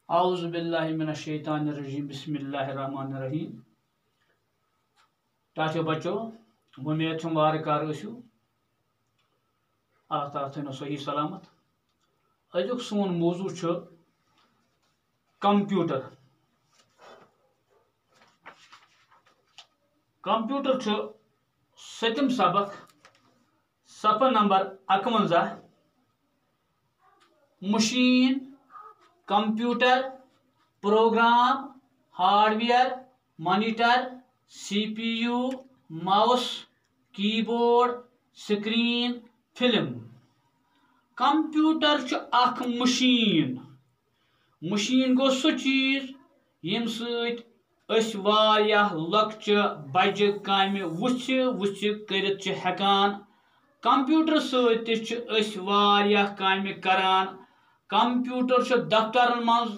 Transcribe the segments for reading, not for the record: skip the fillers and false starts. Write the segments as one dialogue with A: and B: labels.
A: आऊज़ु बिल्लाहि मिनश शैतानिर रजीम बिस्मिल्लाहिर रहमानिर रहीम। टाठियो बच्चों, उम्मीद छुम वार कार ٲسِو अल्लाह ताला थैनो सही सलामत। अजुक सोन मौजू छ कंप्यूटर। कंप्यूटर छ सतम सबक सफर number 51। Machine, computer, program, hardware, monitor, CPU, mouse, keyboard, screen, film. Computer छ अख मशीन। मशीन गो सो चीज यम सत वारियाह लक्चु बज्जि कामि वुछ करित छ हेकान। कंप्यूटर सत ति वारियाह कामि करान। कंप्यूटर छ दफ्तरन मज,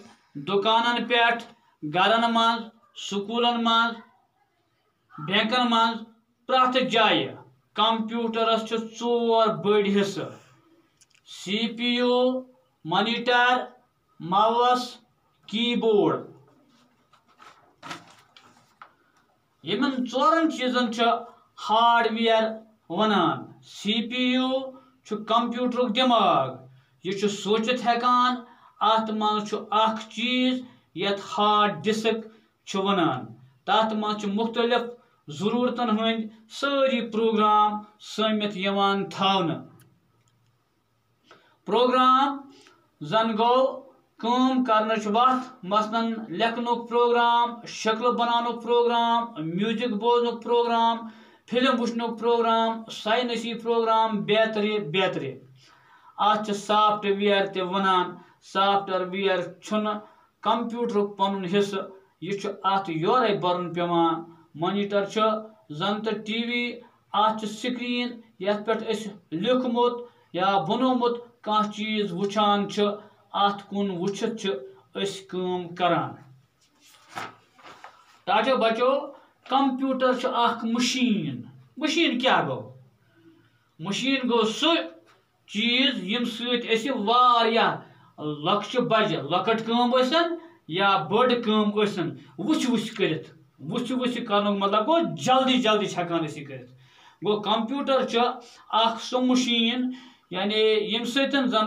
A: दुकानन पेठ, घरन मज, स्कूलन मज, बैंकन मज, प्रथ जाय कंप्यूटरस छ 4 बड़ हिस्से: CPU, monitor, mouse, keyboard. Yemen 4 चीजन छ हार्डवेयर वनान। सीपीयू छ कंप्यूटर दिमाग। यह सोचित हेकान। अत मज अख चीज यथ हार्ड डिस्क छ वनान। तथ मज मुख्तलिफ जरूरतन हंद सारी प्रोग्राम समित यवान थावन। प्रोग्राम जन गो काम करनच वथ, मसलन लेखनुक प्रोग्राम, शक्ल बनानुक प्रोग्राम, म्यूजिक बोजनुक प्रोग्राम, फिल्म वुचनुक प्रोग्राम, साइंसी प्रोग्राम, बेतरे। अत सॉफ्टवेयर ते वनान। सॉफ्टवेयर छुन कंप्यूटर पनुन हिस्से, यह अत योरे बरन पेवान। मॉनिटर छ जन त टीवी, अत स्क्रीन यथ पेठ लिखमुत या बनोमुत कह चीज वुचान छ। अत कुन वुचित छ काम करान। ताजो बच्चो, कंप्यूटर छ अख मशीन। मशीन क्या गो? मशीन गो सो चीज यम सत वारियाह लक्ष्य बज्जि, लकट काम सन या बड़ काम सन, वुछ करित। वुछ करनुक मतलब गो जल्दी हेकान करित। गो कंप्यूटर छ अख सो मशीन यानी यम सतन जन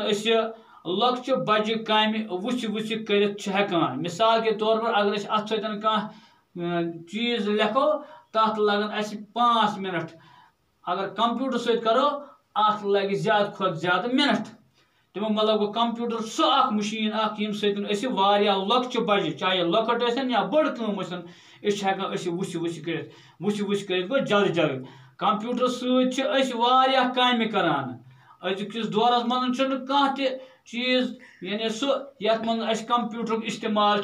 A: लक्ष्य बज्जि कामि वुछ करित हेकान। मिसाल के तौर पर अगर अत सतन कह चीज लेखो तथ लगन 5 मिनट। अगर कंप्यूटर सत करो अत लगे ज्यादा खुद ज्यादा मिनट। तमो मतलब गो कंप्यूटर सो अख मशीन अख यम सत वारियाह लक्ष्य बज्जि, चाहे लकट सन या बड़ काम सन, हेकान वुछ करित गो जल्दी। कंप्यूटर सत वारियाह कामि करान। अजुकिस दौरस मज कह चीज यानी सो यथ मज कंप्यूटर इस्तेमाल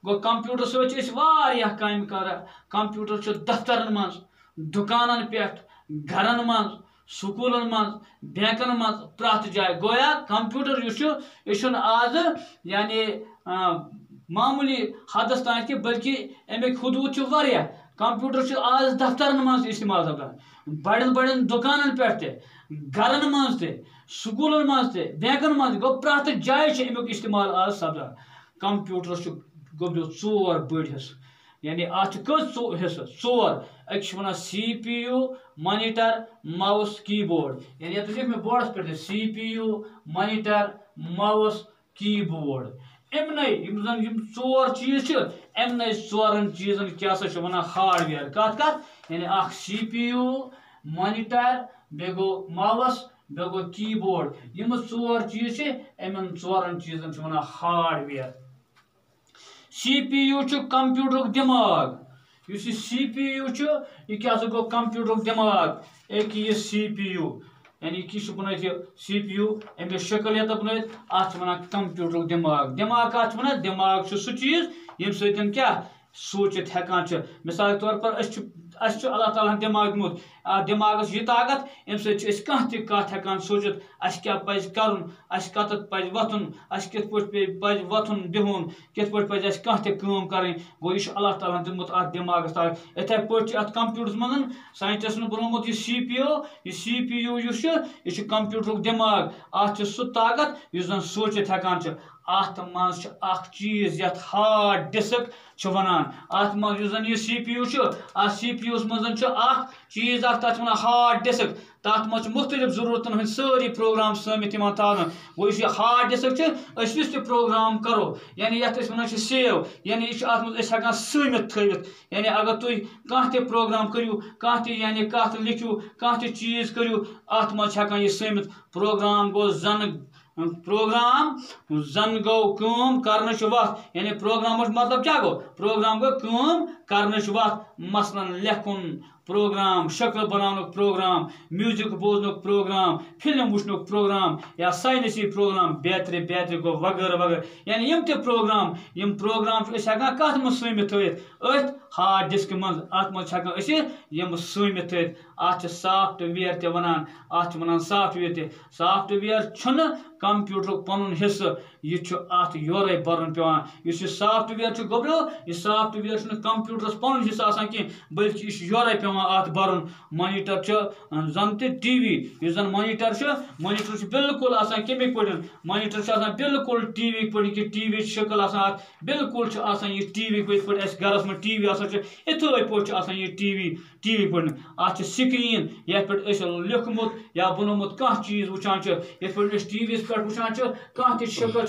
A: गो। कंप्यूटर सत वारियाह कामि करान। कंप्यूटर छ दफ्तरन मज, दुकानन पेठ, घरन मज, स्कूलन मज, बैंकन मज, प्रथ जाय। गोया कंप्यूटर यह आज यानी मामूली हदस तान कि बल्कि अमिक हदूद वारियाह। कंप्यूटर आज दफ्तरन मज इस्तेमाल सपदान, बड़न दुकानन पेठ ते, घरन मज ते, स्कूलन मज ते, बैंकन मज गो प्रथ जाय अमिक इस्तेमाल आज सपदान। कंप्यूटर गो 4 बड़ हिस्से यानी अत कस हिस्से 4। एक one CPU, monitor, mouse, keyboard. यानी ये लिख में बोर्डस पे सीपीयू, मॉनिटर, माउस, कीबोर्ड। इम 4 चीज अमन 4 चीजन क्या वन हार्डवेयर। कत यानी अख सीपीयू, मॉनिटर, बे गो माउस, बे गो कीबोर्ड। यम 4 चीज अमन 4 चीजन वन हार्डवेयर। सीपीयू कंप्यूटर दिमाग। सीपीयू यह क्या गो कंप्यूटर दिमाग। एक ये सीपीयू यानी कि बन सीपीयू अमे शक्ल ये बन अत वन कंप्यूटर दिमाग। दिमाग कत वन? दिमाग सो चीज यम सत क्या सोचित हेकान। मिसाल के तौर पर अल्लाह ताला दिमाग दिमुत। दिमागस यह ताकत अम सत कत हेकान सोचित क्या पज करुन, कत पज वथुन, कित पज वथुन बिहुन, कित पज काम करें। गो यह अल्लाह ताला दिमुत अत दिमागस ताकत। इथे पे अत कंप्यूटर मज साइंटिस्टन बनोमुत यह सीपीयू यह कंप्यूटर दिमाग। अत सो ताकत यह जन सोचित हेकान। अत मज चीज यथ हार्ड डिस्क वनान अत मन यह CPU CPU मज चीज तथ वन हार्ड डिस्क तथ मज मुख्तलिफ जरूरतन हंद सारी प्रोग्राम समित थान गो यह हार्ड डिस्क यस प्रोग्राम करो यानी ये वन सेव यानी यह हेकान समित थवित यानी अगर तुम कह प्रोग्राम करू कह यानी कत लिखू कह चीज करू अत मज हेकान यह समित प्रोग्राम गो गो कम करन वत यानी प्रोग्राम मतलब क्या गो प्रोग्राम गो कम करन वत मसलन लेखुन प्रोग्राम शक्ल बनाने programme music बोजन programme film वुचन programme या साइंसी प्रोग्राम बेहतर बेहतर गो वगैरह वगैरह यानी यम प्रोग्राम हेकान कत मज समित थवित अथ हार्ड डिस्क मज अत मज हेकान यम समित थवित अत सॉफ्टवेयर ते वनान अत वनान सॉफ्टवेयर छुन कंप्यूटर पन हिस्सा यह अत योरे बरन पेवान इस सॉफ्टवेयर गोबरो यह सॉफ्टवेयर कंप्यूटरस पन हिस्सा आसान कि बल्कि यह योरे पेवान अत बरन मॉनिटर जन टीवी इस जन मॉनिटर बिल्कुल आसान कमिक पड़न मॉनिटर आसान बिल्कुल टीवी पड़न कि टीवी शक्ल आसान अत बिल्कुल आसान यह टीवी पे गरस में टीवी आसान इथे पे आसान यह टीवी पड़न अत स्क्रीन ये पे लिखमुत या बनोमुत कह चीज वुचान ये पे टीवी पे वुचान कह शक्ल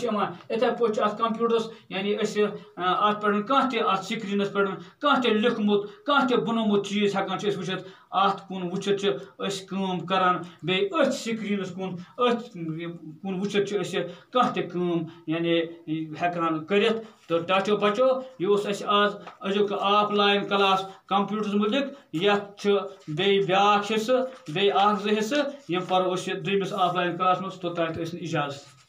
A: इथे पे अत कंप्यूटरस यानी अत पे कह स्क्रीनस पे कह लिखमुत कह बनोमुत चीज हेकान वुचित अत कुन वुचित कम करान बे अथ स्क्रीनस कुन वुचित कह यानी हेकान करित तो टाचो बचो यह आज अजुक ऑफलाइन क्लास कंप्यूटर मुतलिक यथ बे ब्याख हिस्से बे 1-2 हिस्से यम पर दुमिस ऑफलाइन क्लास मज तो इजाजत।